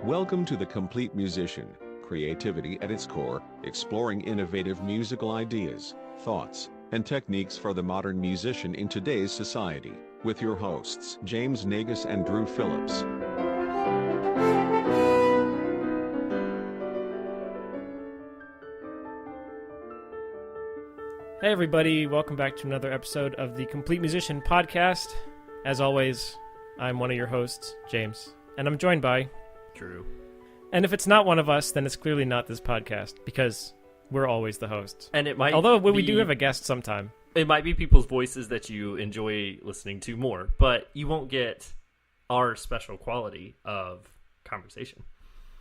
Welcome to The Complete Musician, creativity at its core, exploring innovative musical ideas, thoughts, and techniques for the modern musician in today's society, with your hosts James Nagus and Drew Phillips. Hey everybody, welcome back to another episode of the Complete Musician podcast. As always, I'm one of your hosts, James, and I'm joined by Drew. And if it's not one of us, then it's clearly not this podcast, because we're always the hosts. And it might Although we do have a guest sometime. It might be people's voices that you enjoy listening to more, but you won't get our special quality of conversation.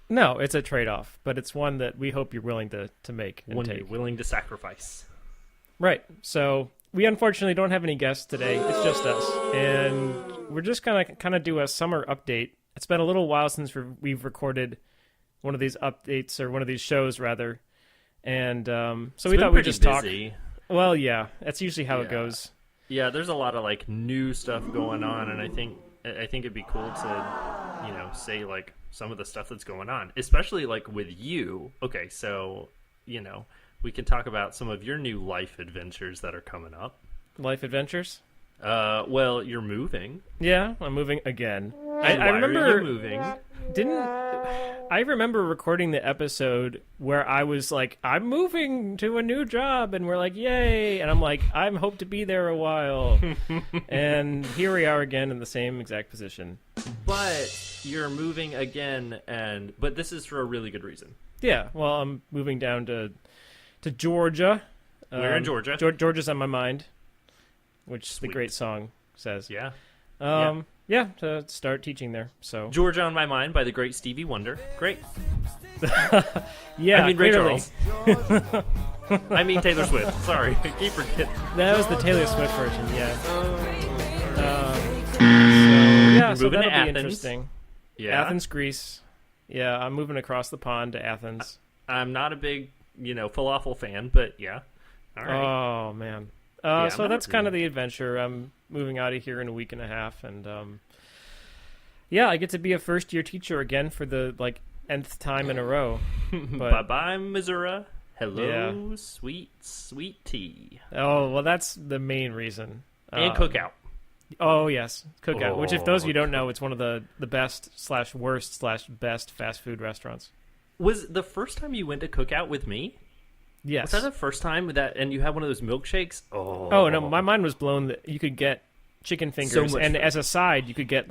No, it's a trade-off, but it's one that we hope you're willing to make and One take. you're willing to sacrifice. Right, so we unfortunately don't have any guests today. It's just us, and we're just gonna kind of do a summer update. It's been a little while since we've recorded one of these updates, or one of these shows rather, and so we thought we'd just busy. talk. Well, yeah, that's usually how it goes. Yeah, there's a lot of like new stuff going on, and I think it'd be cool to, say like some of the stuff that's going on, especially like with you. Okay, so we can talk about some of your new life adventures that are coming up. Life adventures? Well, you're moving. Yeah, I'm moving again. I remember. Are you moving? I remember recording the episode where I was like, I'm moving to a new job, and we're like, yay! And I'm like, I hope to be there a while. And here we are again in the same exact position. But you're moving again, but this is for a really good reason. Yeah, well, I'm moving down to Georgia. We're in Georgia. Georgia's on my mind, which Sweet. the great song says. Yeah. Yeah, to start teaching there. So Georgia on My Mind by the great Stevie Wonder. Great. Yeah, I mean Ray clearly. Charles. I mean Taylor Swift. Sorry, I keep forgetting. That was the Taylor Swift version, yeah. So moving that'll to be Athens. interesting. Yeah. Athens, Greece. Yeah, I'm moving across the pond to Athens. I'm not a big, falafel fan, but yeah. All right. Oh, man. Yeah, So I'm that's not kind of really- the adventure. I'm moving out of here in a week and a half, and yeah, I get to be a first-year teacher again for the nth time in a row. But, Bye-bye, Missouri. Hello, Yeah. sweet, sweet tea. oh, well, that's the main reason. And Cookout. Oh, yes, Cookout, which if those of you don't Cookout. know, it's one of the best/worst/best fast food restaurants. Was the first time you went to Cookout with me? Yes. Was that the first time and you had one of those milkshakes? Oh, no, my mind was blown that you could get chicken fingers, much and food. as a side, you could get,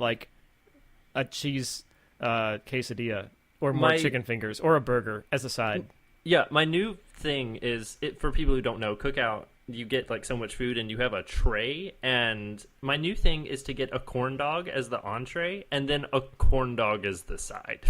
a cheese quesadilla, or more My- chicken fingers, or a burger as a side. Yeah, my new thing is, for people who don't know, Cookout, you get, so much food, and you have a tray, and my new thing is to get a corn dog as the entree, and then a corn dog as the side.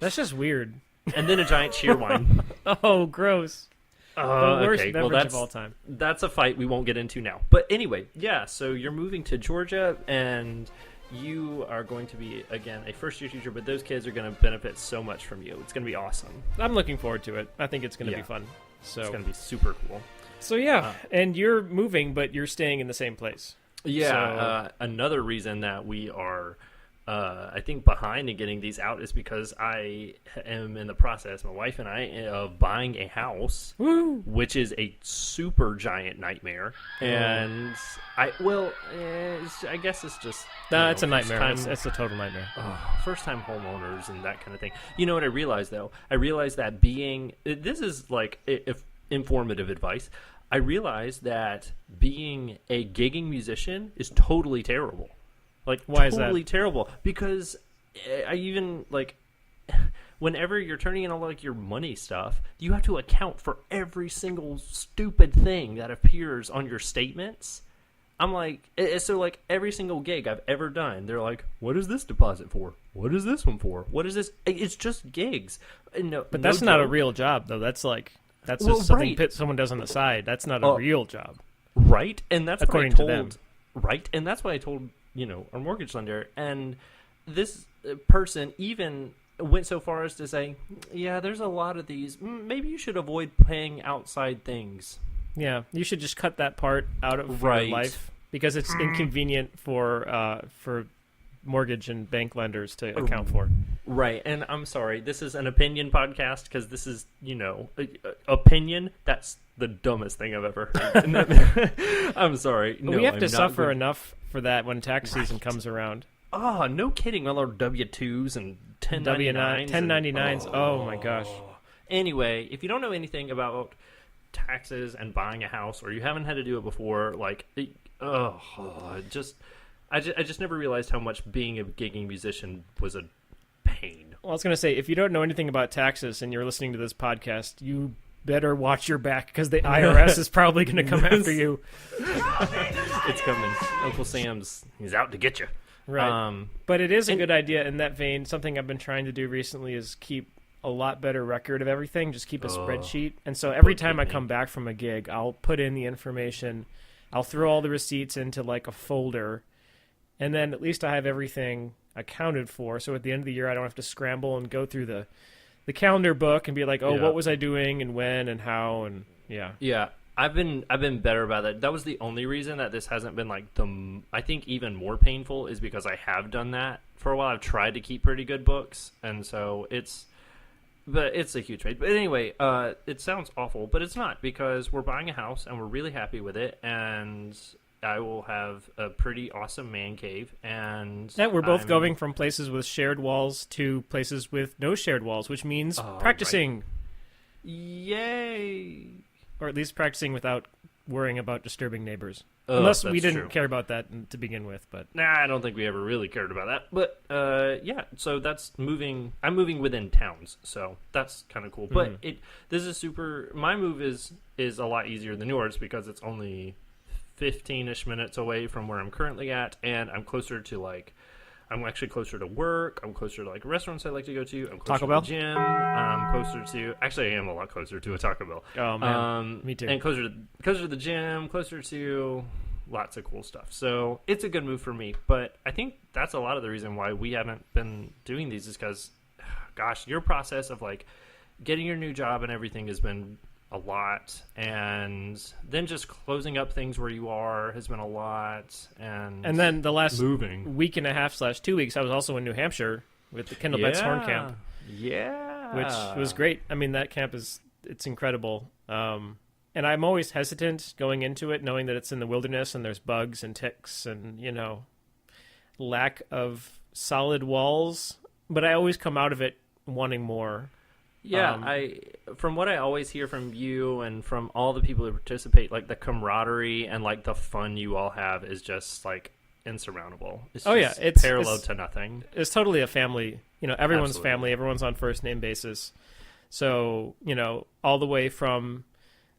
That's just weird. And then a giant cheer wine. Oh, gross. The worst okay, beverage of all time. That's a fight we won't get into now. But anyway, yeah, so you're moving to Georgia, and you are going to be, again, a first-year teacher, but those kids are going to benefit so much from you. It's going to be awesome. I'm looking forward to it. I think it's going to Yeah. be fun. So, It's going to be super cool. So yeah, and you're moving, but you're staying in the same place. Yeah, another reason that we are, I think, behind in getting these out is because I am in the process, my wife and I, of buying a house, Woo! which is a super giant nightmare. And I guess it's just... No, it's a nightmare. first-time- It's a total nightmare. first-time homeowners and that kind of thing. You know what I realized, though? I realized that this is if informative advice. I realized that being a gigging musician is totally terrible. Why is that? Totally terrible. Because I even, whenever you're turning in all, your money stuff, you have to account for every single stupid thing that appears on your statements. I'm so every single gig I've ever done, they're like, what is this deposit for? What is this one for? What is this? It's just gigs. No, But that's not a real job, though. That's that's just something someone does on the side. That's not a real job. Right? And that's According what to I them. told, right? And that's what I told, our mortgage lender. And this person even went so far as to say, yeah, there's a lot of these. Maybe you should avoid paying outside things. Yeah, you should just cut that part out of Right. your life because it's inconvenient for mortgage and bank lenders to account for. Right, and I'm sorry, this is an opinion podcast because this is, opinion. That's the dumbest thing I've ever heard. I'm sorry. No, we have I'm to not suffer good. enough for that when tax season comes around. Oh, no kidding. All our W-2s and 1099s. 1099s. Oh my gosh. Anyway, if you don't know anything about taxes and buying a house, or you haven't had to do it before, I just never realized how much being a gigging musician was a pain. Well, I was going to say, if you don't know anything about taxes and you're listening to this podcast, you better watch your back because the IRS is probably going to come after you. It's coming. Uncle Sam's, he's out to get you. Right. But it is a good idea in that vein. Something I've been trying to do recently is keep a lot better record of everything. Just keep a spreadsheet. And so every time I come back from a gig, I'll put in the information. I'll throw all the receipts into like a folder. And then at least I have everything accounted for. So at the end of the year, I don't have to scramble and go through the calendar book and be like, what was I doing and when and how and yeah. Yeah. I've been better about that. That was the only reason that this hasn't been I think even more painful is because I have done that for a while. I've tried to keep pretty good books, and so it's a huge pain. But anyway, it sounds awful, but it's not, because we're buying a house and we're really happy with it, and I will have a pretty awesome man cave. And we're both going from places with shared walls to places with no shared walls, which means practicing. Right. Yay! Or at least practicing without worrying about disturbing neighbors. Unless we didn't care about that to begin with. But I don't think we ever really cared about that. But so that's moving. I'm moving within towns, so that's kind of cool. But this is super. My move is a lot easier than yours because it's only 15-ish minutes away from where I'm currently at, and I'm closer to I'm actually closer to work. I'm closer to restaurants I like to go to. I'm closer Taco Bell? to the gym. I'm closer to. Actually, I am a lot closer to a Taco Bell. Oh man, me too. And closer to the gym. Closer to lots of cool stuff. So it's a good move for me. But I think that's a lot of the reason why we haven't been doing these is because, gosh, your process of getting your new job and everything has been a lot, and then just closing up things where you are has been a lot, and then the last moving week and a half / 2 weeks I was also in New Hampshire with the Kendall Betts Horn Camp, which was great. I mean, that camp it's incredible, and I'm always hesitant going into it knowing that it's in the wilderness and there's bugs and ticks and lack of solid walls, but I always come out of it wanting more. Yeah, from what I always hear from you and from all the people who participate, the camaraderie and the fun you all have is just insurmountable. It's parallel to nothing. It's totally a family. Everyone's Absolutely. family. Everyone's on first name basis. So all the way from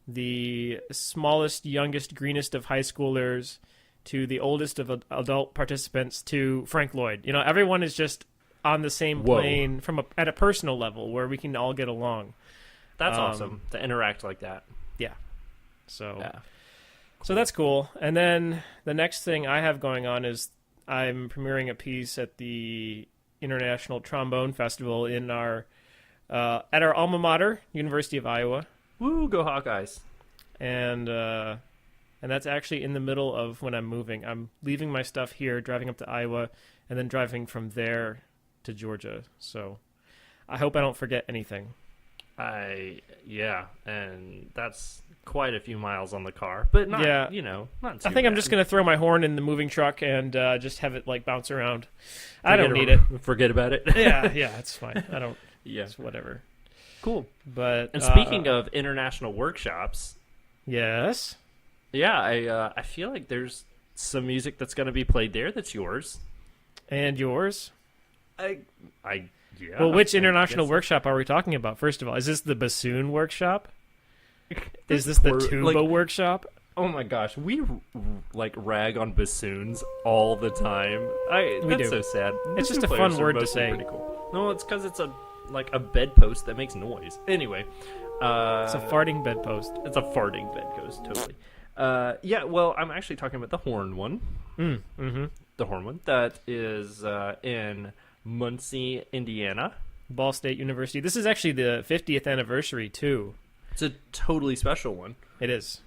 the smallest, youngest, greenest of high schoolers to the oldest of adult participants to Frank Lloyd. Everyone is just on the same plane at a personal level where we can all get along. That's awesome to interact like that. Yeah. So that's cool. And then the next thing I have going on is I'm premiering a piece at the International Trombone Festival in our at our alma mater, University of Iowa. Woo, go Hawkeyes. And that's actually in the middle of when I'm moving. I'm leaving my stuff here, driving up to Iowa, and then driving from there to Georgia. So I hope I don't forget anything. And that's quite a few miles on the car, but not not too I think I'm bad. just going to throw my horn in the moving truck and just have it bounce around. I don't need it. Forget about it. yeah, it's fine. I don't. Yeah, it's whatever. Cool. But and speaking of international workshops, yes, I feel like there's some music that's going to be played there that's yours and yours. Yeah. Well, which international workshop are we talking about? First of all, is this the bassoon workshop? Is this the tuba workshop? Oh my gosh, we rag on bassoons all the time. That's so sad. It's just a Bassoon fun players are word to mostly say. pretty cool. No, it's because it's a bedpost that makes noise. Anyway, it's a farting bedpost. It's a farting bedpost, totally. Well, I'm actually talking about the horn one. Mm-hmm. The horn one that is in Muncie, Indiana. Ball State University. This is actually the 50th anniversary, too. It's a totally special one. It is.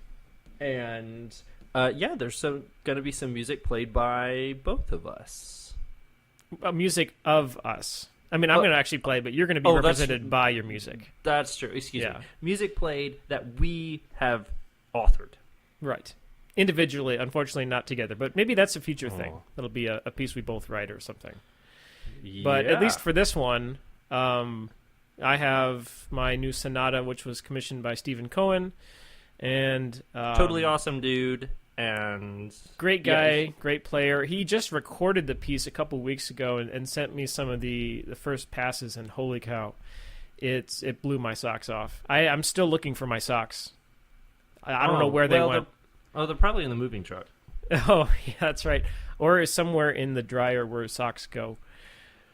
And, there's going to be some music played by both of us. Music of us. I mean, I'm going to actually play, but you're going to be represented by your music. That's true. Excuse Yeah. me. Music played that we have authored. Right. Individually, unfortunately not together, but maybe that's a future thing. Oh. That'll be a piece we both write or something. Yeah. But at least for this one, I have my new sonata, which was commissioned by Steven Cohen, and totally awesome dude, and great guy, great player. He just recorded the piece a couple weeks ago and sent me some of the first passes, and holy cow, it blew my socks off. I'm still looking for my socks. I don't know where they went. They're probably in the moving truck. Oh, yeah, that's right. Or somewhere in the dryer where socks go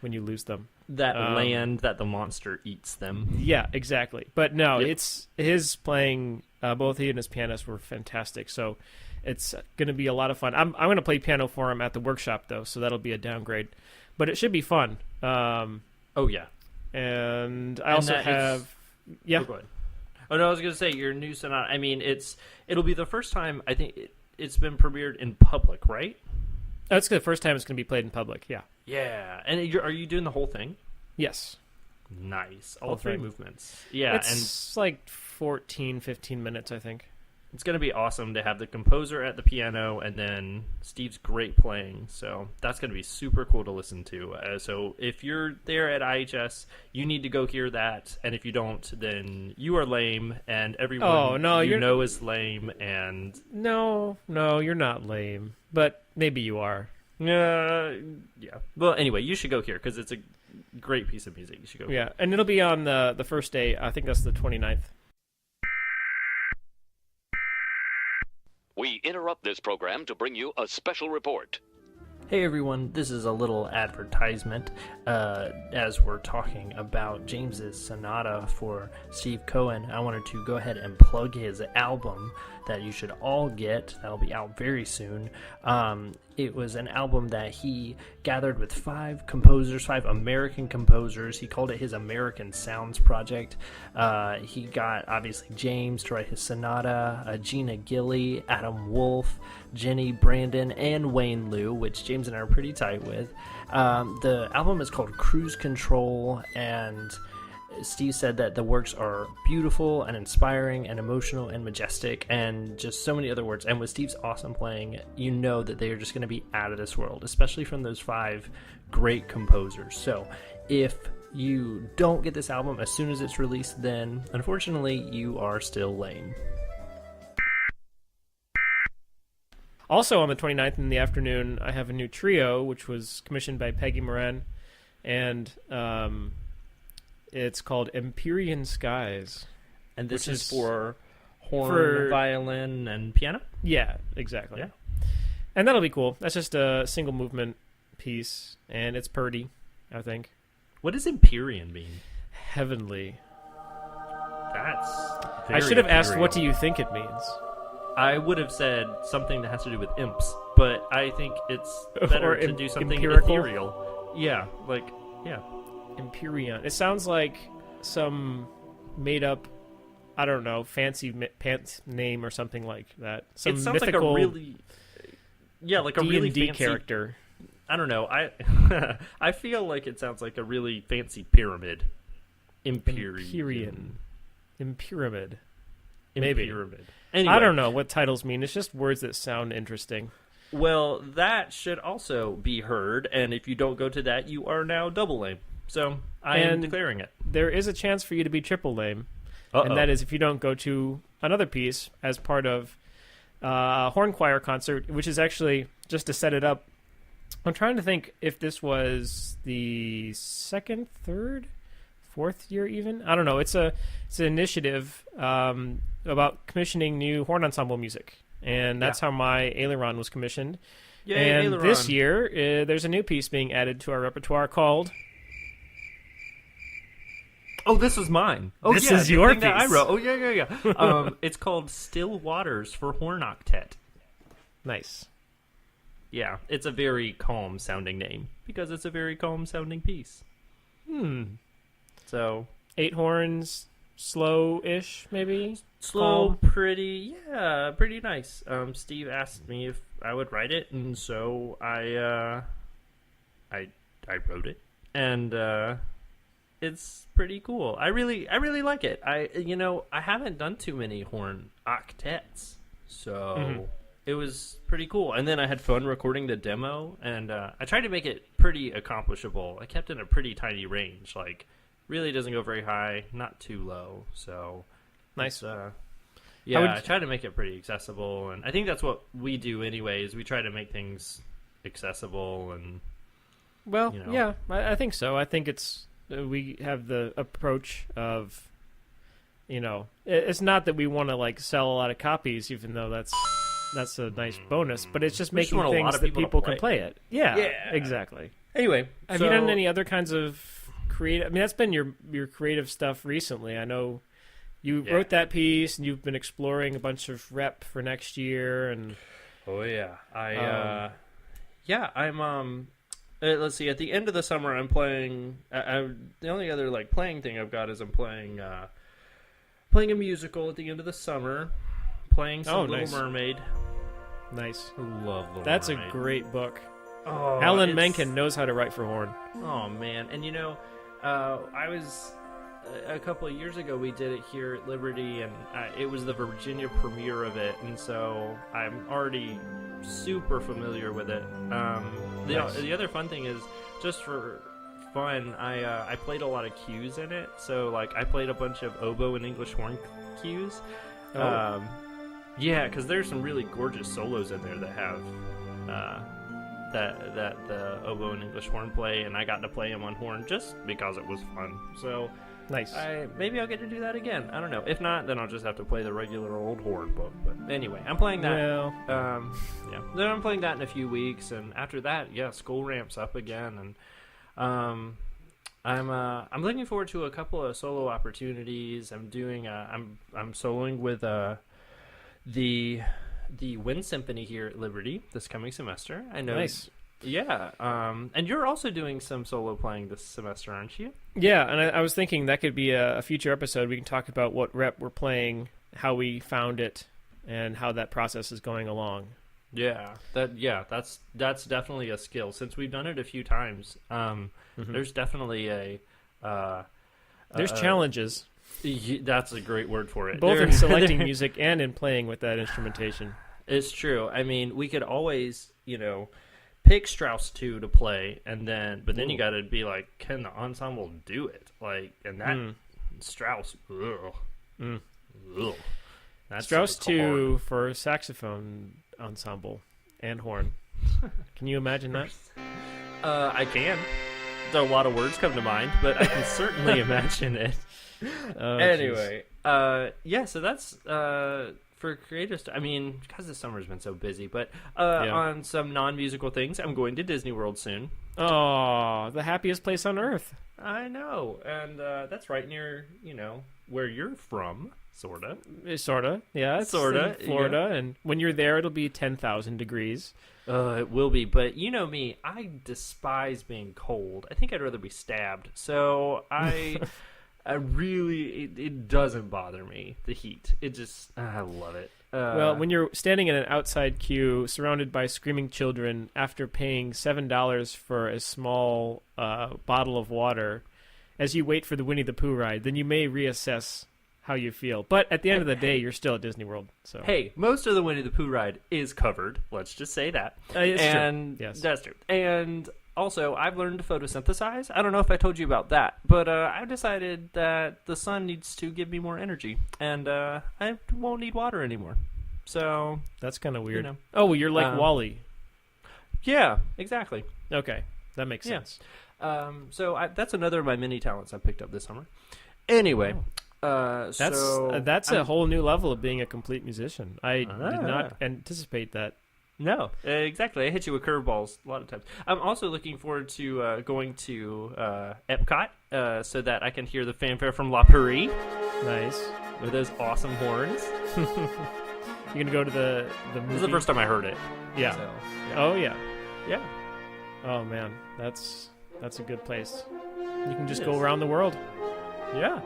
when you lose them. That land that the monster eats them. Yeah, exactly. But no, Yep. it's his playing. Both he and his pianist were fantastic. So it's going to be a lot of fun. I'm going to play piano for him at the workshop though, so that'll be a downgrade. But it should be fun. Oh yeah. And I also have. Yeah. Oh, go ahead. Oh no, I was going to say your new sonata. I mean, it'll be the first time I think it's been premiered in public, right? That's the first time it's going to be played in public. Yeah. Yeah, and are you doing the whole thing? Yes. Nice. All Whole three thing. movements. Yeah, It's like 14, 15 minutes, I think. it's going to be awesome to have the composer at the piano and then Steve's great playing. So that's going to be super cool to listen to. So if you're there at IHS, you need to go hear that. And if you don't, then you are lame, and everyone you know is lame. And No, you're not lame. But maybe you are. yeah. Well, anyway, you should go here because it's a great piece of music. You should go. Yeah, and it'll be on the first day. I think that's the 29th. We interrupt this program to bring you a special report. Hey everyone, this is a little advertisement as we're talking about James's sonata for Steve Cohen. I wanted to go ahead and plug his album that you should all get. That'll be out very soon. It was an album that he gathered with 5 American composers. He called it his American Sounds Project. He got, obviously, James to write his sonata, Gina Gilly, Adam Wolf, Jenny Brandon, and Wayne Liu, which James and I are pretty tight with. The album is called Cruise Control, and Steve said that the works are beautiful and inspiring and emotional and majestic and just so many other words. And with Steve's awesome playing, you know that they are just going to be out of this world, especially from those 5 great composers. So if you don't get this album as soon as it's released, then unfortunately you are still lame. Also on the 29th in the afternoon, I have a new trio, which was commissioned by Peggy Moran, and it's called Empyrean Skies. And this Which is is for horn, violin, and piano? Yeah, exactly. Yeah. And that'll be cool. That's just a single movement piece, and it's Peri, I think. What does Empyrean mean? Heavenly. That's I should have asked, what do you think it means? I would have said something that has to do with imps, but I think it's better to do something empirical? ethereal. Yeah, yeah. Empyrean. It sounds like some made-up, I don't know, fancy pants name or something like that. Some it sounds mythical like a really, like a really D&D fancy character. I don't know. I feel like it sounds like a really fancy pyramid. Empyrean. Pyramid. Maybe. Pyramid. Anyway, I don't know what titles mean. It's just words that sound interesting. Well, that should also be heard, and if you don't go to that, you are now double lame. So I am declaring it. There is a chance for you to be triple lame, Uh-oh. and that is if you don't go to another piece as part of a horn choir concert, which is actually, just to set it up, I'm trying to think if this was the 2nd, 3rd, 4th year even. I don't know. It's an initiative about commissioning new horn ensemble music, and that's how my Aileron was commissioned. Yay, and Aileron. this year, there's a new piece being added to our repertoire called... Oh, this was mine. Oh, This yeah, is the your thing that I piece. wrote. Oh, yeah. It's called Still Waters for Horn Octet. Nice. Yeah, it's a very calm-sounding name because it's a very calm-sounding piece. So 8 horns, slow-ish, maybe? slow, Calm. pretty nice. Steve asked me if I would write it, and so I wrote it. and it's pretty cool. I really like it. I haven't done too many horn octets, so it was pretty cool. And then I had fun recording the demo, and I tried to make it pretty accomplishable. I kept it in a pretty tiny range, like really doesn't go very high, not too low. So Nice. I try to make it pretty accessible, and I think that's what we do anyways. We try to make things accessible, and Well, yeah, I think so. I think it's we have the approach of, it's not that we want to like sell a lot of copies, even though that's a nice bonus, but it's just We just making want a lot things of that people to people play. can play it. Yeah, Yeah. exactly. anyway, Have you done any other kinds of creative? I mean, that's been your creative stuff recently. I know you wrote that piece, and you've been exploring a bunch of rep for next year, and Oh yeah, I'm let's see. At the end of the summer, I'm playing. The only other like playing thing I've got is I'm playing a musical at the end of the summer. Playing some nice. Little Mermaid. nice. I love Little That's Mermaid. a great book. Oh, Alan it's- Menken knows how to write for horn. Oh man, and I was a couple of years ago. We did it here at Liberty, and it was the Virginia premiere of it, and so I'm already super familiar with it. Nice. The other fun thing is, just for fun, I played a lot of cues in it. So like I played a bunch of oboe and English horn cues. Oh. Yeah, because there's some really gorgeous solos in there that have that the oboe and English horn play, and I got to play them on horn just because it was fun. So Nice. maybe I'll get to do that again. I don't know. If not, then I'll just have to play the regular old horn book. But anyway, I'm playing that. Well, Yeah. Then I'm playing that in a few weeks, and after that, school ramps up again, and I'm looking forward to a couple of solo opportunities. I'm doing I'm soloing with the Wind Symphony here at Liberty this coming semester. I know. nice. Yeah. And you're also doing some solo playing this semester, aren't you? Yeah, and I was thinking that could be a future episode. We can talk about what rep we're playing, how we found it, and how that process is going along. Yeah. That's definitely a skill. Since we've done it a few times, there's definitely There's challenges, that's a great word for it. both in selecting music and in playing with that instrumentation. It's true. I mean, we could always, pick Strauss 2 to play, but then you got to be like, can the ensemble do it? Like, and that Strauss, ugh. Ugh. That's Strauss hard. 2 for saxophone ensemble and horn. Can you imagine that? I can. There are a lot of words come to mind, but I can certainly imagine it. Oh, Anyway, so that's for creative stuff. I mean, because the summer's been so busy, but on some non-musical things, I'm going to Disney World soon. Oh, the happiest place on earth. I know, and that's right near, where you're from, sorta. Sorta, yeah. It's Sorta, in Florida, and when you're there, it'll be 10,000 degrees. It will be, but you know me, I despise being cold. I think I'd rather be stabbed. So I really, it doesn't bother me, the heat. I love it. Well, when you're standing in an outside queue, surrounded by screaming children, after paying $7 for a small bottle of water, as you wait for the Winnie the Pooh ride, then you may reassess how you feel. But at the end of the day, you're still at Disney World. So hey, most of the Winnie the Pooh ride is covered. Let's just say that. It's true. And Yes. that's true. And also, I've learned to photosynthesize. I don't know if I told you about that, but I've decided that the sun needs to give me more energy, and I won't need water anymore. So that's kind of weird. You know. Oh, well, you're like Wall-E. yeah, exactly. Okay, that makes Yeah. sense. So that's another of my mini talents I picked up this summer. Anyway, That's so a whole new level of being a complete musician. I did not Ah. anticipate that. No, exactly. I hit you with curveballs a lot of times. I'm also looking forward to going to Epcot so that I can hear the fanfare from La Peri Nice. with those awesome horns. You're gonna go to the movie. This is the first time I heard it. Yeah. So, Oh yeah. yeah. Oh man, that's a good place. You can just It go is. around the world. Yeah.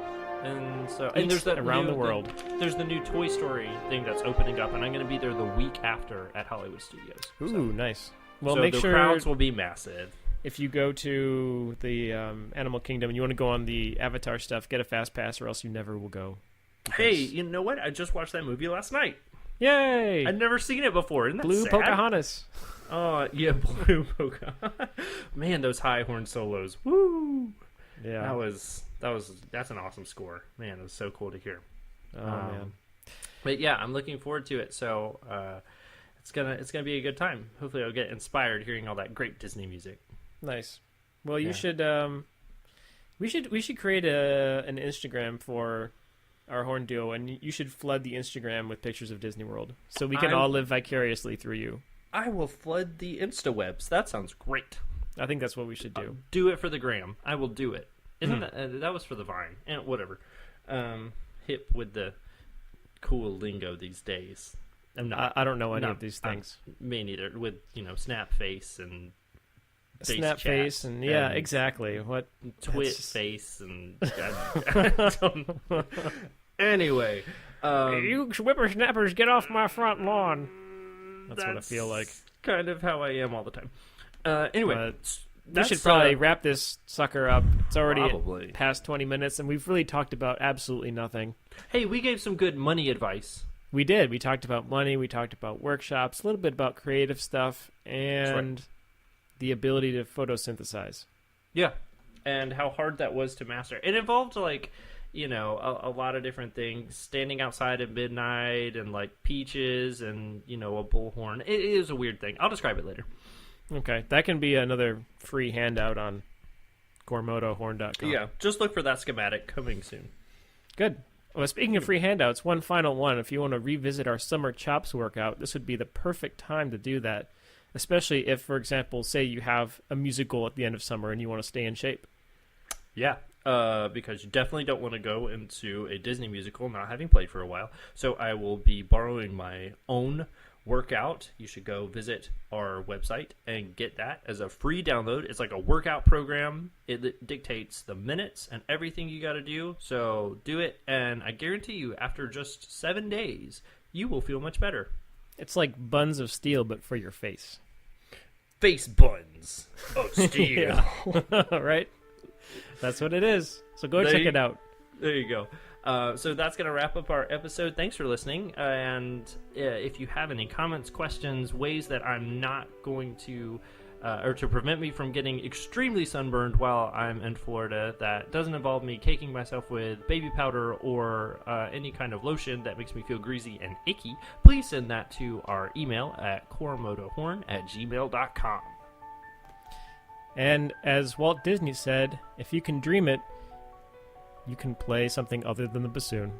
And so Eat and there's that around new, the world. There's the new Toy Story thing that's opening up, and I'm going to be there the week after at Hollywood Studios. Ooh, So, nice. Well, so make the sure crowds will be massive. if you go to the Animal Kingdom and you want to go on the Avatar stuff, get a fast pass or else you never will go. Hey, you know what? I just watched that movie last night. Yay! I'd never seen it before. Isn't that Blue sad? Pocahontas. Oh, yeah, Blue Pocahontas. Man, those high horn solos. Woo! Yeah. That's an awesome score. Man, it was so cool to hear. Oh, man. But yeah, I'm looking forward to it. So it's gonna be a good time. Hopefully, I'll get inspired hearing all that great Disney music. Nice. Well, you Yeah. should. We should create an Instagram for our horn duo, and you should flood the Instagram with pictures of Disney World, so we can all live vicariously through you. I will flood the InstaWebs. That sounds great. I think that's what we should do. Do it for the gram. I will do it. Isn't that was for the Vine and whatever. Hip with the cool lingo these days. I'm not. I don't know any of these things. Me neither. With Snap Face and Snap Face and yeah, exactly. What Twit Face and I don't know. Anyway, you whippersnappers, get off my front lawn. That's what I feel like. Kind of how I am all the time. Anyway, we should probably wrap this sucker up. It's already probably past 20 minutes, and we've really talked about absolutely nothing. Hey, we gave some good money advice. We did. We talked about money. We talked about workshops, a little bit about creative stuff, and the ability to photosynthesize. Yeah, and how hard that was to master. It involved, like, a lot of different things. Standing outside at midnight and, like, peaches and, a bullhorn. It is a weird thing. I'll describe it later. Okay, that can be another free handout on gormotohorn.com. Yeah, just look for that schematic coming soon. Good. Well, speaking of free handouts, one final one. If you want to revisit our summer chops workout, this would be the perfect time to do that, especially if, for example, say you have a musical at the end of summer and you want to stay in shape. Yeah, because you definitely don't want to go into a Disney musical not having played for a while. So I will be borrowing my own workout. You should go visit our website and get that as a free download. It's like a workout program. It dictates the minutes and everything you got to do. So do it, and I guarantee you, after just 7 days, you will feel much better. It's like buns of steel, but for your face. Face buns of steel. Right? That's what it is. So go check it out. There you go. So that's going to wrap up our episode. Thanks for listening. And if you have any comments, questions, ways that I'm not going to, or to prevent me from getting extremely sunburned while I'm in Florida, that doesn't involve me caking myself with baby powder or any kind of lotion that makes me feel greasy and icky, please send that to our email at koromotohorn@gmail.com. And as Walt Disney said, if you can dream it, you can play something other than the bassoon.